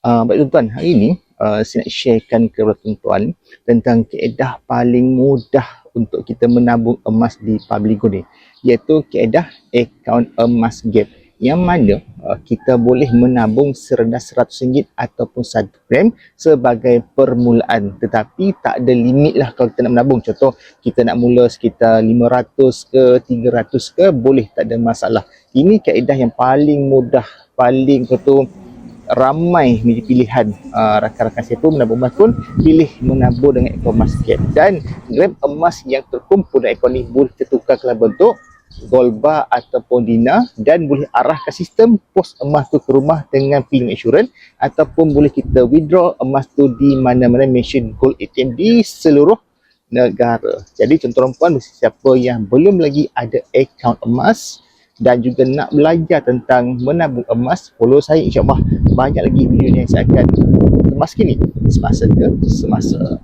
Baik tuan-tuan, hari ini saya nak sharekan kepada tuan-tuan tentang kaedah paling mudah untuk kita menabung emas di Publigo ni, iaitu kaedah akaun emas gap, yang mana kita boleh menabung serendah RM100 ataupun 1 gram sebagai permulaan, tetapi tak ada limit lah kalau kita nak menabung. Contoh, kita nak mula sekitar 500 ke 300 ke, boleh, tak ada masalah. Ini kaedah yang paling mudah, paling betul ramai menjadi pilihan. Rakan-rakan saya pun menabung emas pun pilih menabung dengan akaun emas gap, dan gram emas yang terkumpul dalam akaun ni boleh tertukar dalam bentuk gold bar ataupun dinar, dan boleh arahkan sistem pos emas tu ke rumah dengan premium insurance, ataupun boleh kita withdraw emas tu di mana-mana mesin gold ATM di seluruh negara. Jadi tuan-tuan, siapa yang belum lagi ada akaun emas dan juga nak belajar tentang menabung emas, follow saya, insyaAllah banyak lagi video yang saya akan kemas kini semasa ke semasa.